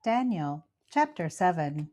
Daniel chapter 7.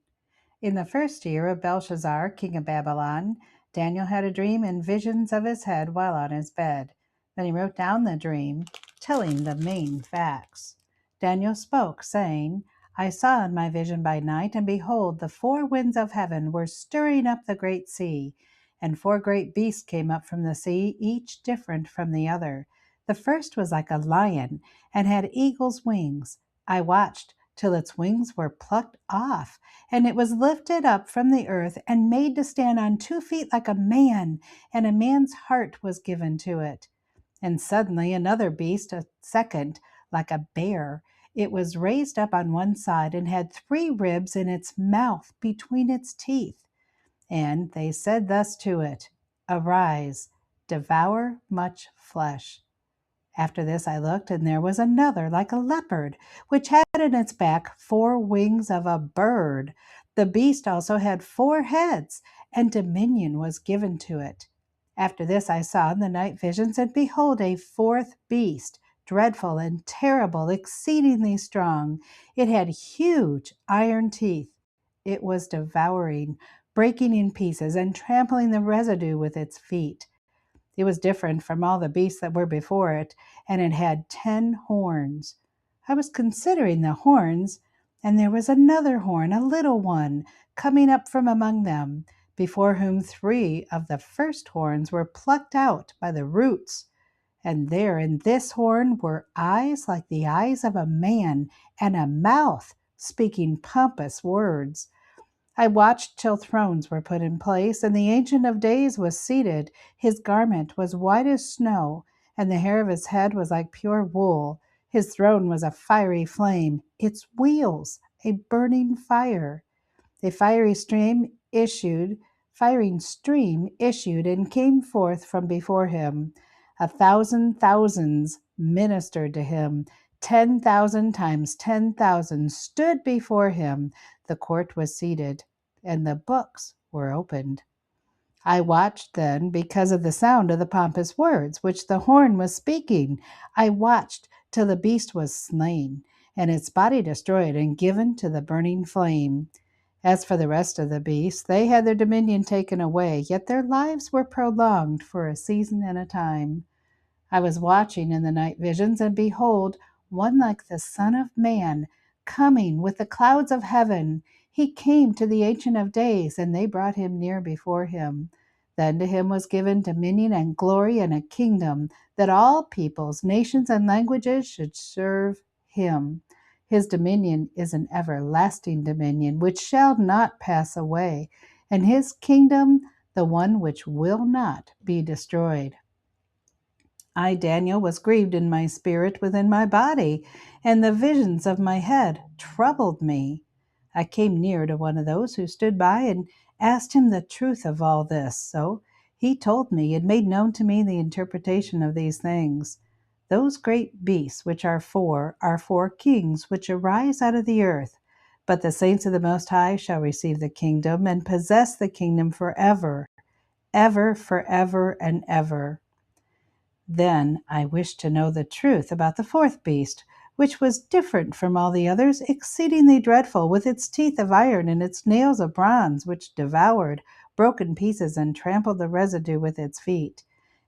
In the first year of Belshazzar, king of Babylon, Daniel had a dream and visions of his head while on his bed. Then he wrote down the dream, telling the main facts. Daniel spoke, saying, I saw in my vision by night, and behold, the four winds of heaven were stirring up the great sea, and four great beasts came up from the sea, each different from the other. The first was like a lion, and had eagle's wings. I watched till its wings were plucked off, and it was lifted up from the earth and made to stand on 2 feet like a man, and a man's heart was given to it. And suddenly another beast, a second, like a bear. It was raised up on one side and had 3 ribs in its mouth between its teeth. And they said thus to it, Arise, devour much flesh. After this I looked, and there was another like a leopard, which had in its back 4 wings of a bird. The beast also had 4 heads, and dominion was given to it. After this I saw in the night visions, and behold, a 4th beast, dreadful and terrible, exceedingly strong. It had huge iron teeth. It was devouring, breaking in pieces, and trampling the residue with its feet. It was different from all the beasts that were before it, and it had 10 horns. I was considering the horns, and there was another horn, a little one, coming up from among them, before whom 3 of the first horns were plucked out by the roots. And there in this horn were eyes like the eyes of a man, and a mouth speaking pompous words. I watched till thrones were put in place, and the Ancient of Days was seated. His garment was white as snow, and the hair of his head was like pure wool. His throne was a fiery flame, its wheels a burning fire. A firing stream issued and came forth from before him. 1,000 thousands ministered to him. 10,000 times 10,000 stood before him. The court was seated, and the books were opened. I watched then because of the sound of the pompous words which the horn was speaking. I watched till the beast was slain, and its body destroyed and given to the burning flame. As for the rest of the beasts, they had their dominion taken away, yet their lives were prolonged for a season and a time. I was watching in the night visions, and behold, one like the Son of Man, coming with the clouds of heaven. He came to the Ancient of Days, and they brought him near before him. Then to him was given dominion and glory and a kingdom, that all peoples, nations, and languages should serve him. His dominion is an everlasting dominion, which shall not pass away, and his kingdom the one which will not be destroyed. I, Daniel, was grieved in my spirit within my body, and the visions of my head troubled me. I came near to one of those who stood by and asked him the truth of all this. So he told me and made known to me the interpretation of these things. Those great beasts which are 4 kings which arise out of the earth. But the saints of the Most High shall receive the kingdom and possess the kingdom forever, forever, and ever. Then I wished to know the truth about the 4th beast, which was different from all the others, exceedingly dreadful, with its teeth of iron and its nails of bronze, which devoured, broke in pieces, and trampled the residue with its feet,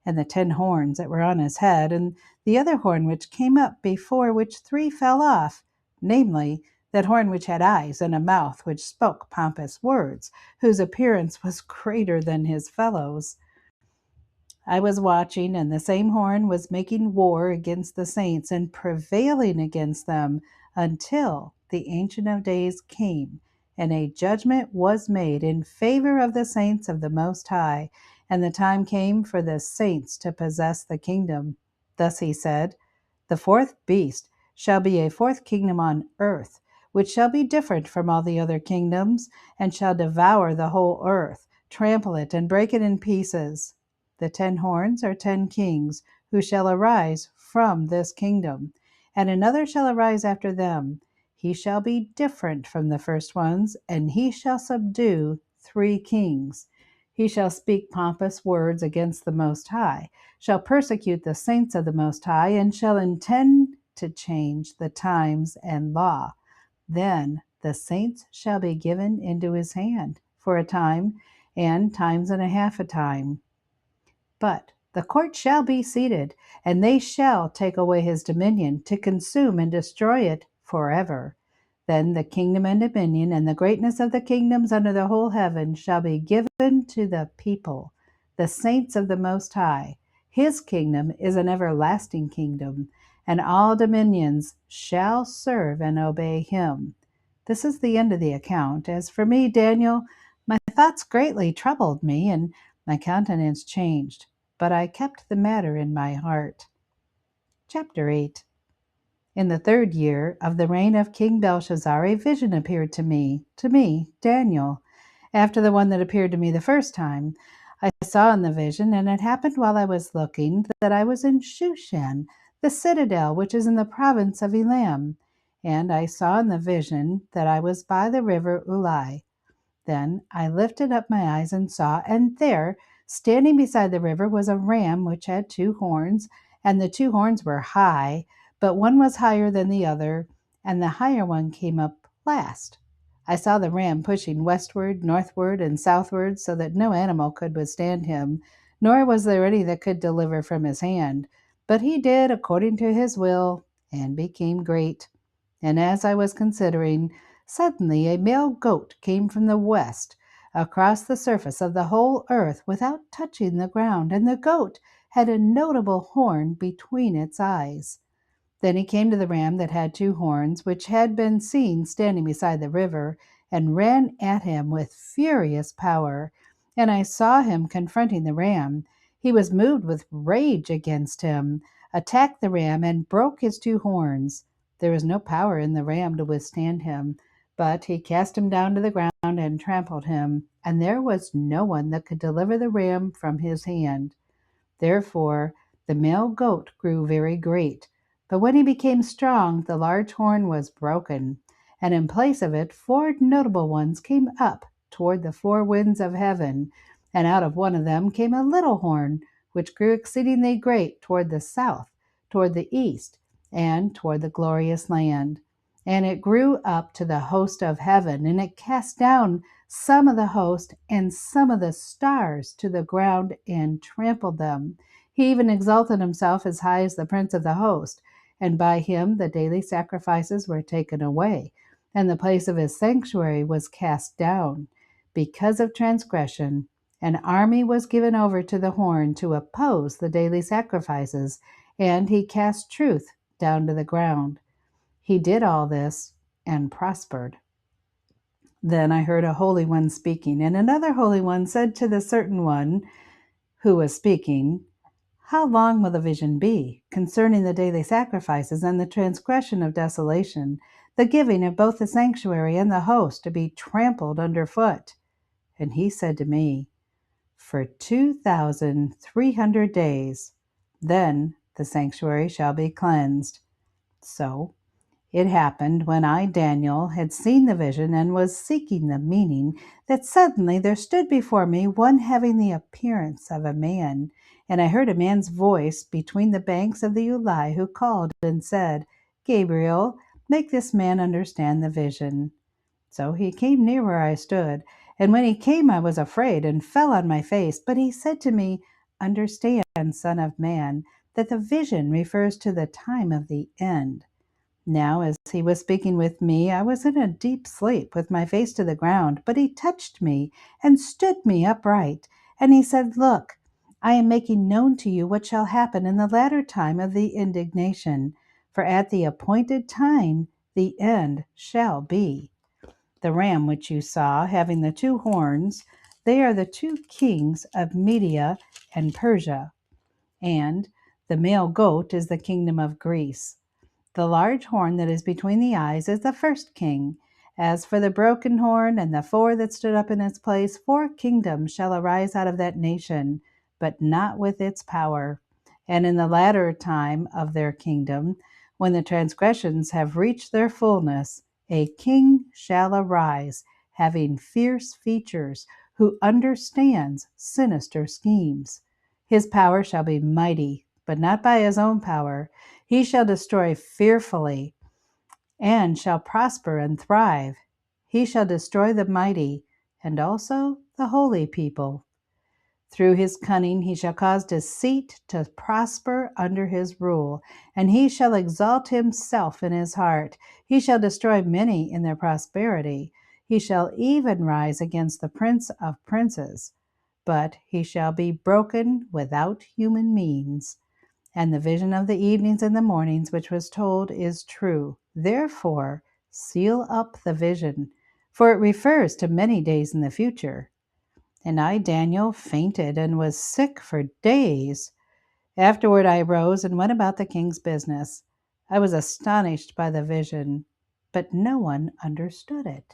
and the 10 horns that were on his head, and the other horn which came up, before which 3 fell off, namely, that horn which had eyes and a mouth which spoke pompous words, whose appearance was greater than his fellows. I was watching, and the same horn was making war against the saints and prevailing against them until the Ancient of Days came, and a judgment was made in favor of the saints of the Most High, and the time came for the saints to possess the kingdom. Thus he said, The 4th beast shall be a 4th kingdom on earth, which shall be different from all the other kingdoms, and shall devour the whole earth, trample it, and break it in pieces. The 10 horns are 10 kings, who shall arise from this kingdom, and another shall arise after them. He shall be different from the first ones, and he shall subdue 3 kings. He shall speak pompous words against the Most High, shall persecute the saints of the Most High, and shall intend to change the times and law. Then the saints shall be given into his hand for a time, and times and a half a time. But the court shall be seated, and they shall take away his dominion, to consume and destroy it forever. Then the kingdom and dominion and the greatness of the kingdoms under the whole heaven shall be given to the people, the saints of the Most High. His kingdom is an everlasting kingdom, and all dominions shall serve and obey him. This is the end of the account. As for me, Daniel, my thoughts greatly troubled me, and my countenance changed, but I kept the matter in my heart. Chapter 8. In the 3rd year of the reign of King Belshazzar, a vision appeared to me, Daniel, after the one that appeared to me the first time. I saw in the vision, and it happened while I was looking, that I was in Shushan, the citadel which is in the province of Elam. And I saw in the vision that I was by the river Ulai. Then I lifted up my eyes and saw, and there, standing beside the river, was a ram which had 2 horns, and the 2 horns were high, but one was higher than the other, and the higher one came up last. I saw the ram pushing westward, northward, and southward, so that no animal could withstand him, nor was there any that could deliver from his hand. But he did according to his will, and became great. And as I was considering, suddenly a male goat came from the west across the surface of the whole earth without touching the ground, and the goat had a notable horn between its eyes. Then he came to the ram that had 2 horns, which had been seen standing beside the river, and ran at him with furious power. And I saw him confronting the ram. He was moved with rage against him, attacked the ram, and broke his 2 horns. There was no power in the ram to withstand him, but he cast him down to the ground and trampled him, and there was no one that could deliver the ram from his hand. Therefore the male goat grew very great. But when he became strong, the large horn was broken, and in place of it 4 notable ones came up toward the 4 winds of heaven, and out of one of them came a little horn, which grew exceedingly great toward the south, toward the east, and toward the glorious land. And it grew up to the host of heaven, and it cast down some of the host and some of the stars to the ground and trampled them. He even exalted himself as high as the prince of the host, and by him the daily sacrifices were taken away, and the place of his sanctuary was cast down. Because of transgression, an army was given over to the horn to oppose the daily sacrifices, and he cast truth down to the ground. He did all this and prospered. Then I heard a holy one speaking, and another holy one said to the certain one who was speaking, "How long will the vision be concerning the daily sacrifices and the transgression of desolation, the giving of both the sanctuary and the host to be trampled underfoot?" And he said to me, "For 2,300 days, then the sanctuary shall be cleansed." So it happened, when I, Daniel, had seen the vision and was seeking the meaning, that suddenly there stood before me one having the appearance of a man. And I heard a man's voice between the banks of the Ulai, who called and said, "Gabriel, make this man understand the vision." So he came near where I stood, and when he came I was afraid and fell on my face. But he said to me, "Understand, son of man, that the vision refers to the time of the end." Now, as he was speaking with me, I was in a deep sleep, with my face to the ground. But he touched me and stood me upright. And he said, "Look, I am making known to you what shall happen in the latter time of the indignation. For at the appointed time the end shall be. The ram which you saw, having the 2 horns, they are the 2 kings of Media and Persia. And the male goat is the kingdom of Greece. The large horn that is between the eyes is the first king. As for the broken horn and the 4 that stood up in its place, 4 kingdoms shall arise out of that nation, but not with its power. And in the latter time of their kingdom, when the transgressions have reached their fullness, a king shall arise, having fierce features, who understands sinister schemes. His power shall be mighty, but not by his own power. He shall destroy fearfully, and shall prosper and thrive. He shall destroy the mighty, and also the holy people. Through his cunning he shall cause deceit to prosper under his rule, and he shall exalt himself in his heart. He shall destroy many in their prosperity. He shall even rise against the prince of princes, but he shall be broken without human means. And the vision of the evenings and the mornings which was told is true. Therefore, seal up the vision, for it refers to many days in the future. And I, Daniel, fainted and was sick for days. Afterward I rose and went about the king's business. I was astonished by the vision, but no one understood it.